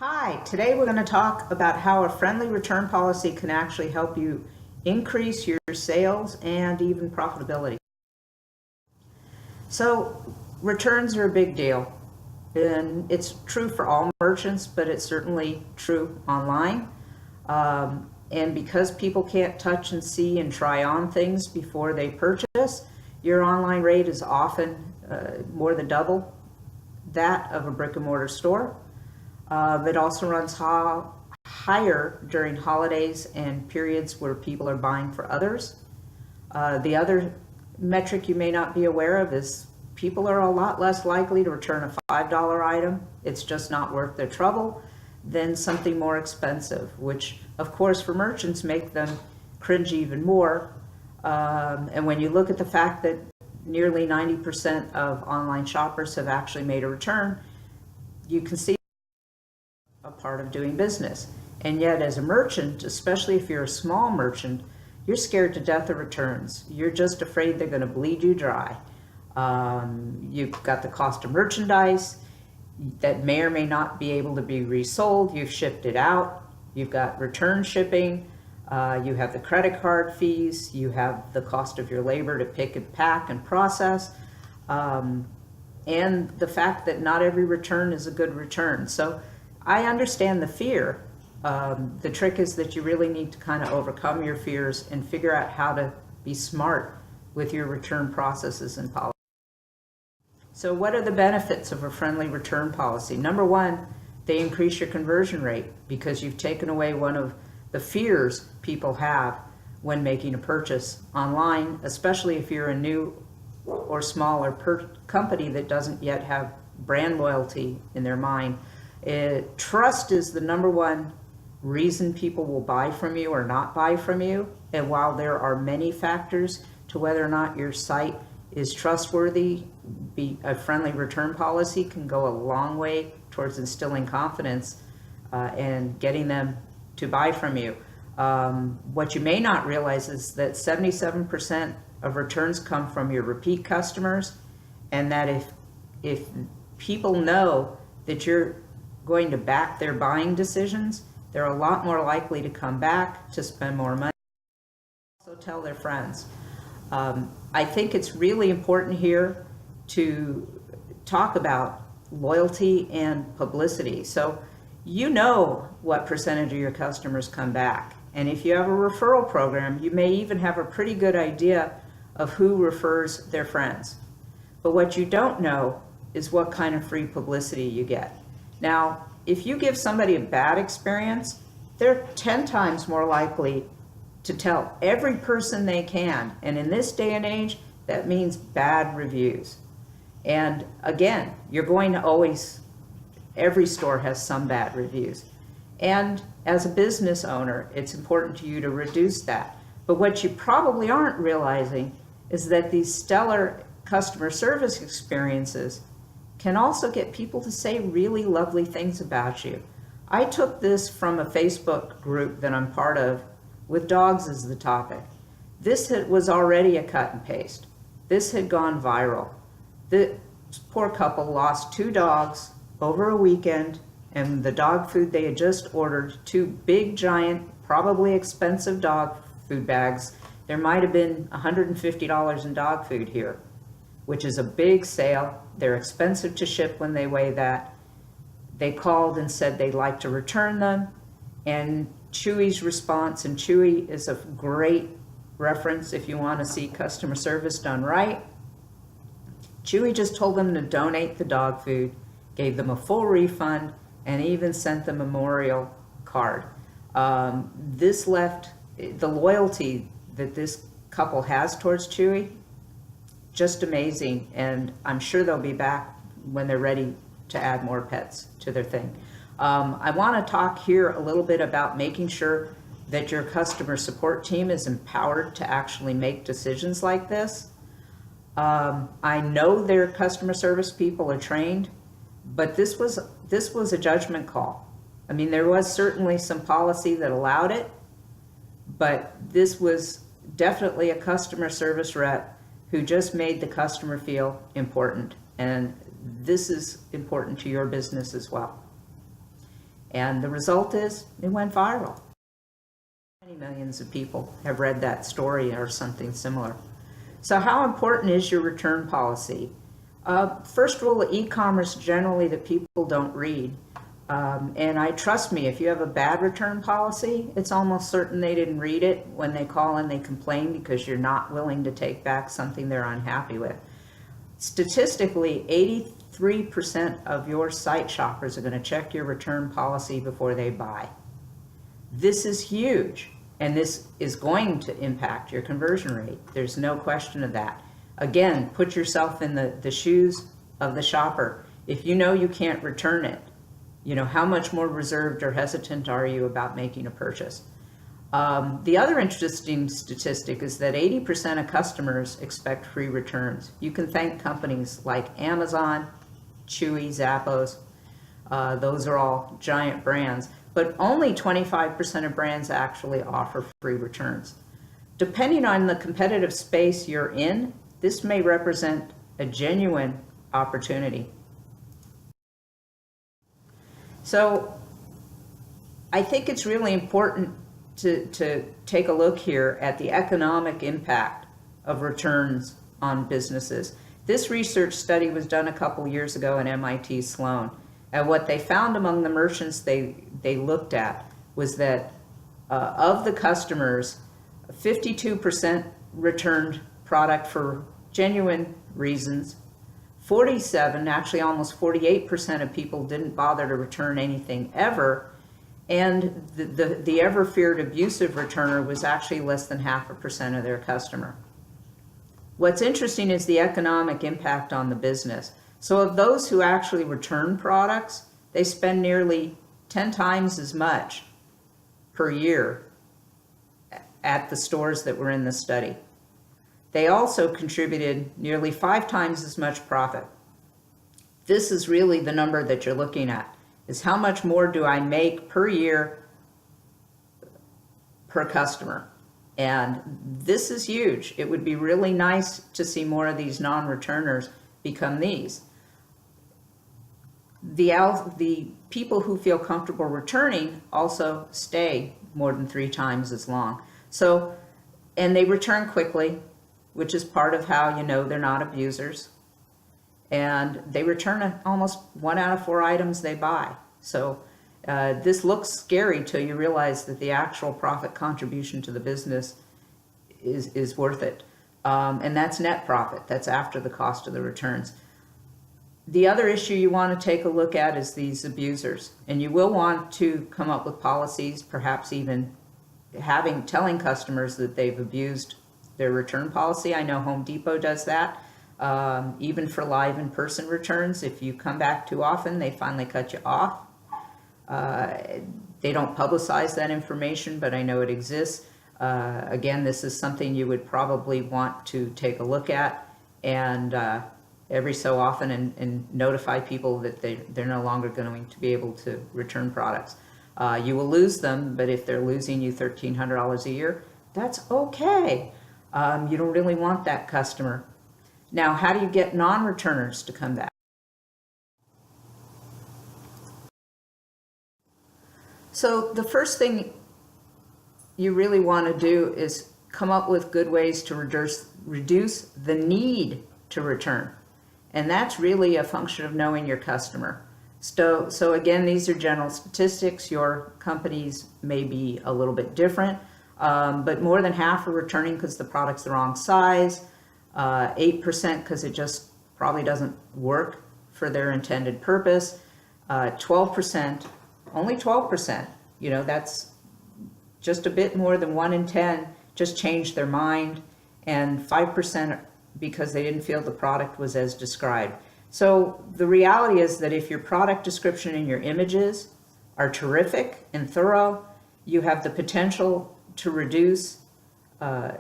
Hi, today we're going to talk about how a friendly return policy can actually help you increase your sales and even profitability. So returns are a big deal, and it's true for all merchants, but it's certainly true online. And because people can't touch and see and try on things before they purchase, your online rate is often more than double that of a brick and mortar store. It also runs higher during holidays and periods where people are buying for others. The other metric you may not be aware of is people are a lot less likely to return a $5 item. It's just not worth their trouble than something more expensive, which of course for merchants make them cringe even more. And when you look at the fact that nearly 90% of online shoppers have actually made a return, you can see a part of doing business. And yet as a merchant, especially if you're a small merchant, you're scared to death of returns. You're just afraid they're going to bleed you dry. You've got the cost of merchandise that may or may not be able to be resold. You've shipped it out. You've got return shipping. You have the credit card fees. You have the cost of your labor to pick and pack and process. And the fact that not every return is a good return. So I understand the fear. The trick is that you really need to kind of overcome your fears and figure out how to be smart with your return processes and policies. So what are the benefits of a friendly return policy? Number one, they increase your conversion rate because you've taken away one of the fears people have when making a purchase online, especially if you're a new or smaller company that doesn't yet have brand loyalty in their mind. Trust is the number one reason people will buy from you or not buy from you. And while there are many factors to whether or not your site is trustworthy, a friendly return policy can go a long way towards instilling confidence and getting them to buy from you. What you may not realize is that 77% of returns come from your repeat customers, and that if people know that you're going to back their buying decisions, they're a lot more likely to come back, to spend more money, also tell their friends. I think it's really important here to talk about loyalty and publicity. So you know what percentage of your customers come back. And if you have a referral program, you may even have a pretty good idea of who refers their friends. But what you don't know is what kind of free publicity you get. Now, if you give somebody a bad experience, they're 10 times more likely to tell every person they can. And in this day and age, that means bad reviews. And again, you're going to always, every store has some bad reviews. And as a business owner, it's important to you to reduce that. But what you probably aren't realizing is that these stellar customer service experiences can also get people to say really lovely things about you. I took this from a Facebook group that I'm part of with dogs as the topic. This was already a cut and paste. This had gone viral. The poor couple lost 2 dogs over a weekend, and the dog food they had just ordered, 2 big, giant, probably expensive dog food bags. There might have been $150 in dog food here, which is a big sale. They're expensive to ship when they weigh that. They called and said they'd like to return them, and Chewy's response, and Chewy is a great reference if you want to see customer service done right. Chewy just told them to donate the dog food, gave them a full refund, and even sent the memorial card. This left the loyalty that this couple has towards Chewy just amazing, and I'm sure they'll be back when they're ready to add more pets to their thing. I want to talk here a little bit about making sure that your customer support team is empowered to actually make decisions like this. I know their customer service people are trained, but this was a judgment call. I mean, there was certainly some policy that allowed it, but this was definitely a customer service rep who just made the customer feel important. And this is important to your business as well. And the result is it went viral. Many millions of people have read that story or something similar. So how important is your return policy? First rule of e-commerce generally that people don't read. And trust me, if you have a bad return policy, it's almost certain they didn't read it when they call and they complain because you're not willing to take back something they're unhappy with. Statistically, 83% of your site shoppers are going to check your return policy before they buy. This is huge, and this is going to impact your conversion rate. There's no question of that. Again, put yourself in the shoes of the shopper. If you know you can't return it, you know, how much more reserved or hesitant are you about making a purchase? The other interesting statistic is that 80% of customers expect free returns. You can thank companies like Amazon, Chewy, Zappos. Those are all giant brands, but only 25% of brands actually offer free returns. Depending on the competitive space you're in, this may represent a genuine opportunity. So I think it's really important to take a look here at the economic impact of returns on businesses. This research study was done a couple years ago at MIT Sloan, and what they found among the merchants they looked at was that of the customers, 52% returned product for genuine reasons. 47, actually almost 48% of people didn't bother to return anything ever, and the ever feared abusive returner was actually less than 0.5% of their customer. What's interesting is the economic impact on the business. So of those who actually return products, they spend nearly 10 times as much per year at the stores that were in the study. They also contributed nearly 5 times as much profit. This is really the number that you're looking at, is how much more do I make per year per customer. And this is huge. It would be really nice to see more of these non-returners become these. The people who feel comfortable returning also stay more than 3 times as long. So, and they return quickly, which is part of how you know they're not abusers. And they return almost 1 out of 4 items they buy. So this looks scary till you realize that the actual profit contribution to the business is worth it. And that's net profit. That's after the cost of the returns. The other issue you want to take a look at is these abusers. And you will want to come up with policies, perhaps even telling customers that they've abused their return policy. I know Home Depot does that. Even for live in-person returns, if you come back too often, they finally cut you off. They don't publicize that information, but I know it exists. Again, this is something you would probably want to take a look at and every so often and notify people that they're no longer going to be able to return products. You will lose them, but if they're losing you $1,300 a year, that's okay. You don't really want that customer. Now, how do you get non-returners to come back? So the first thing you really want to do is come up with good ways to reduce the need to return. And that's really a function of knowing your customer. So again, these are general statistics. Your companies may be a little bit different, but more than half are returning because the product's the wrong size, 8% because it just probably doesn't work for their intended purpose, 12%, only 12%, you know, that's just a bit more than 1 in 10 just changed their mind, and 5% because they didn't feel the product was as described. So the reality is that if your product description and your images are terrific and thorough, you have the potential to reduce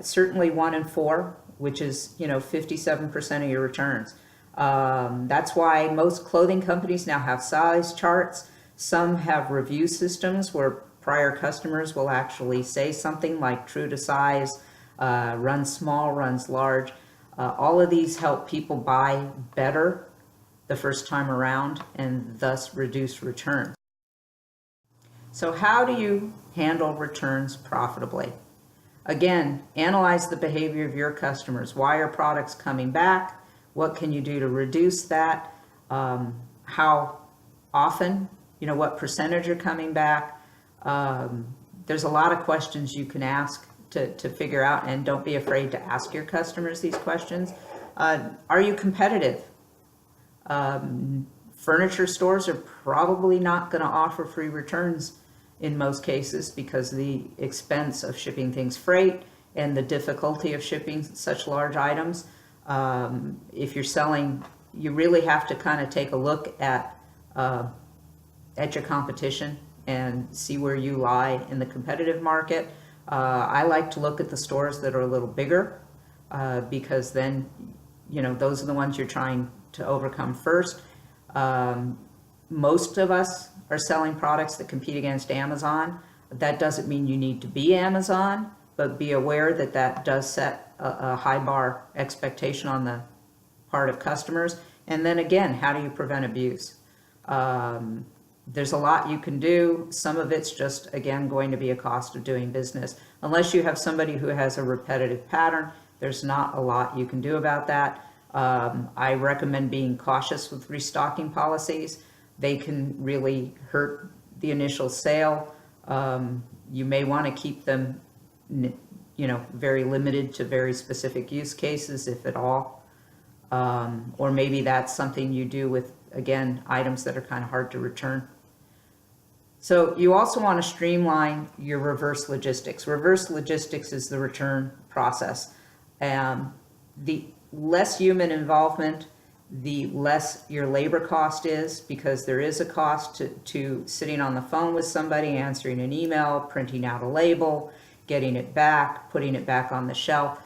certainly 1 in 4, which is, you know, 57% of your returns. That's why most clothing companies now have size charts. Some have review systems where prior customers will actually say something like true to size, runs small, runs large. All of these help people buy better the first time around and thus reduce returns. So how do you handle returns profitably? Again, analyze the behavior of your customers. Why are products coming back? What can you do to reduce that? How often, what percentage are coming back? There's a lot of questions you can ask to figure out, and don't be afraid to ask your customers these questions. Are you competitive? Furniture stores are probably not going to offer free returns in most cases because of the expense of shipping things freight and the difficulty of shipping such large items. If you're selling, you really have to kind of take a look at your competition and see where you lie in the competitive market. I like to look at the stores that are a little bigger because then, those are the ones you're trying to overcome first. Most of us are selling products that compete against Amazon. That doesn't mean you need to be Amazon, but be aware that that does set a high bar expectation on the part of customers. And then again, how do you prevent abuse? There's a lot you can do. Some of it's just, again, going to be a cost of doing business. Unless you have somebody who has a repetitive pattern, there's not a lot you can do about that. I recommend being cautious with restocking policies. They can really hurt the initial sale. You may want to keep them, very limited to very specific use cases, if at all. Or maybe that's something you do with, again, items that are kind of hard to return. So you also want to streamline your reverse logistics. Reverse logistics is the return process. The less human involvement, the less your labor cost is, because there is a cost to sitting on the phone with somebody, answering an email, printing out a label, getting it back, putting it back on the shelf.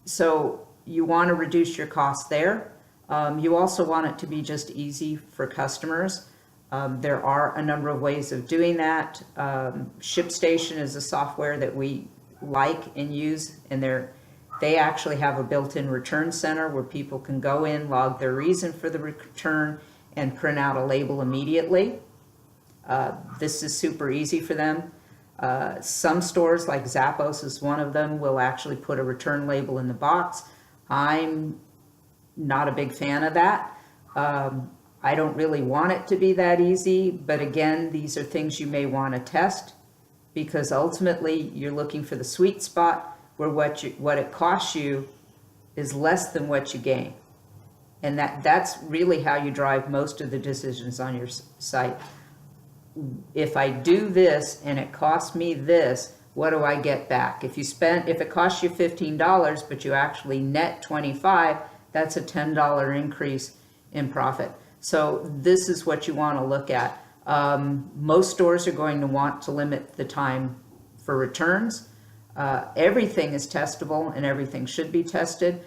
So you want to reduce your costs there. You also want it to be just easy for customers. There are a number of ways of doing that. ShipStation is a software that we like and use, and they actually have a built-in return center where people can go in, log their reason for the return, and print out a label immediately. This is super easy for them. Some stores, like Zappos is one of them, will actually put a return label in the box. I'm not a big fan of that. I don't really want it to be that easy, but again, these are things you may want to test, because ultimately you're looking for the sweet spot where what it costs you is less than what you gain. And that's really how you drive most of the decisions on your site. If I do this and it costs me this, what do I get back? If it costs you $15, but you actually net $25, that's a $10 increase in profit. So this is what you want to look at. Most stores are going to want to limit the time for returns. Everything is testable and everything should be tested.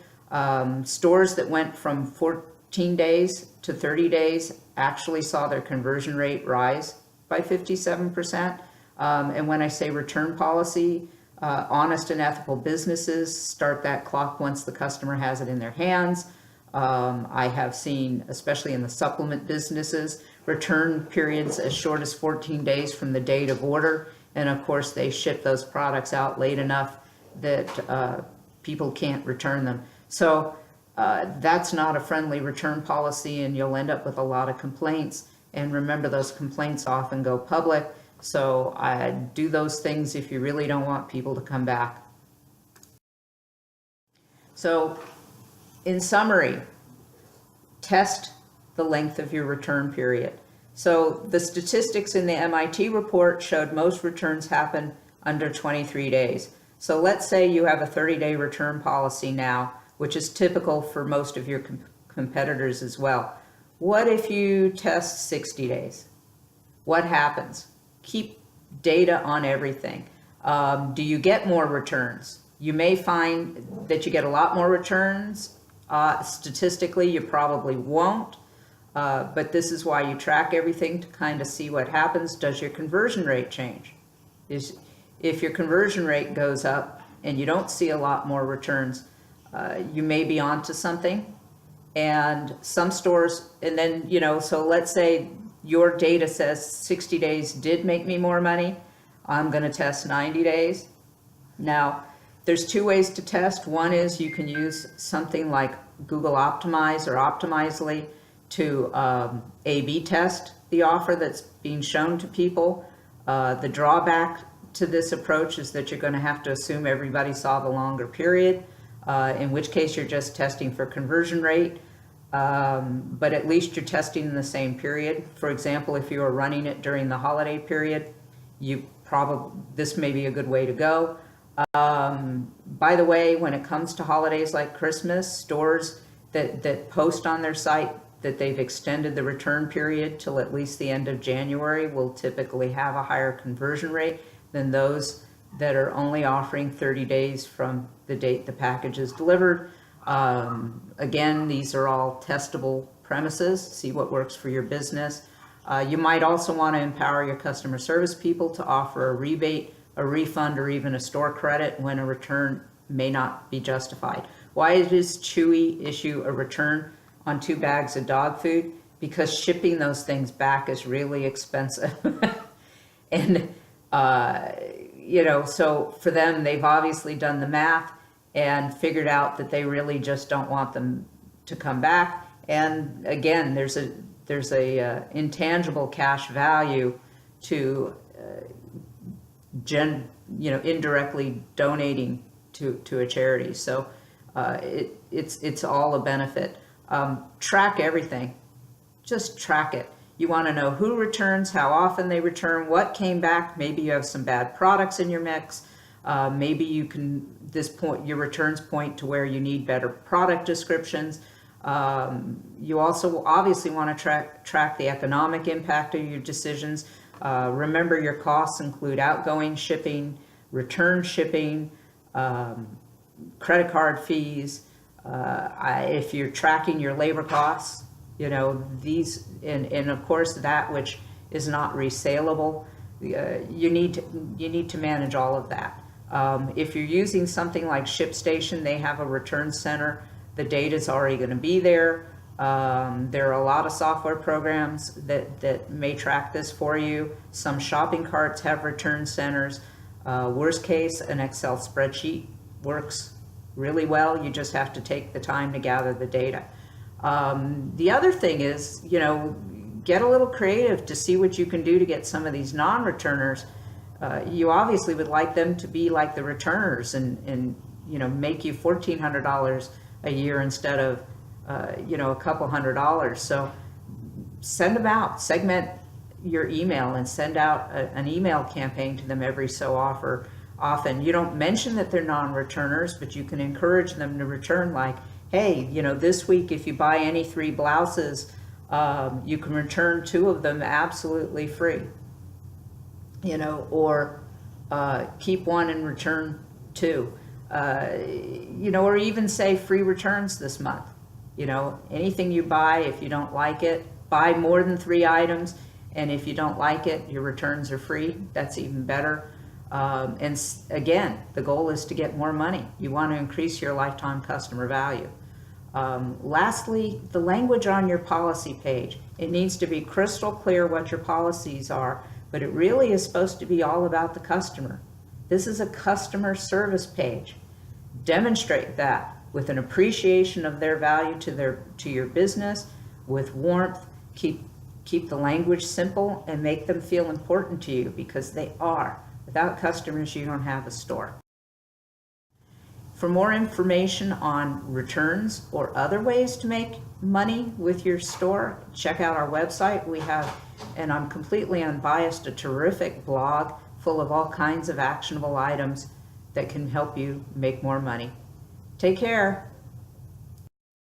Stores that went from 14 days to 30 days actually saw their conversion rate rise by 57%. And when I say return policy, honest and ethical businesses start that clock once the customer has it in their hands. I have seen, especially in the supplement businesses, return periods as short as 14 days from the date of order. And of course, they ship those products out late enough that people can't return them. So that's not a friendly return policy, and you'll end up with a lot of complaints. And remember, those complaints often go public. So do those things if you really don't want people to come back. So in summary, test the length of your return period. So the statistics in the MIT report showed most returns happen under 23 days. So let's say you have a 30-day return policy now, which is typical for most of your competitors as well. What if you test 60 days? What happens? Keep data on everything. Do you get more returns? You may find that you get a lot more returns. Statistically, you probably won't. But this is why you track everything, to kind of see what happens. Does your conversion rate change? If your conversion rate goes up and you don't see a lot more returns, you may be onto something. And some stores, and then, so let's say your data says 60 days did make me more money, I'm going to test 90 days. Now, there's two ways to test. One is you can use something like Google Optimize or Optimizely to A/B test the offer that's being shown to people. The drawback to this approach is that you're going to have to assume everybody saw the longer period, in which case you're just testing for conversion rate. But at least you're testing in the same period. For example, if you were running it during the holiday period, this may be a good way to go. By the way, when it comes to holidays like Christmas, stores that post on their site that they've extended the return period till at least the end of January will typically have a higher conversion rate than those that are only offering 30 days from the date the package is delivered. Again, these are all testable premises. See what works for your business. You might also want to empower your customer service people to offer a rebate, a refund, or even a store credit when a return may not be justified. Why does Chewy issue a return on 2 bags of dog food? Because shipping those things back is really expensive. And, so for them, they've obviously done the math and figured out that they really just don't want them to come back. And again, there's a intangible cash value to indirectly donating to a charity. So it's all a benefit. Track everything. Just track it. You want to know who returns, how often they return, what came back. Maybe you have some bad products in your mix. Maybe your returns point to where you need better product descriptions. You also obviously want to track the economic impact of your decisions. Remember, your costs include outgoing shipping, return shipping, credit card fees. If you're tracking your labor costs, these, and of course that which is not resaleable, you need to manage all of that. If you're using something like ShipStation, they have a return center. The data is already going to be there. There are a lot of software programs that may track this for you. Some shopping carts have return centers. Worst case, an Excel spreadsheet works really well. You just have to take the time to gather the data. The other thing is, get a little creative to see what you can do to get some of these non-returners. You obviously would like them to be like the returners and make you $1,400 a year instead of a couple $100. So send them out, segment your email and send out an email campaign to them every so often. You don't mention that they're non-returners, but you can encourage them to return, like, hey, this week if you buy any 3 blouses, you can return 2 of them absolutely free. Or keep 1 and return 2. Or even say free returns this month. Anything you buy, if you don't like it, buy more than 3 items, and if you don't like it, your returns are free. That's even better. And again, the goal is to get more money. You want to increase your lifetime customer value. Lastly, the language on your policy page. It needs to be crystal clear what your policies are, but it really is supposed to be all about the customer. This is a customer service page. Demonstrate that with an appreciation of their value to your business, with warmth. Keep the language simple and make them feel important to you, because they are. Without customers, you don't have a store. For more information on returns or other ways to make money with your store, check out our website. We have, and I'm completely unbiased, a terrific blog full of all kinds of actionable items that can help you make more money. Take care.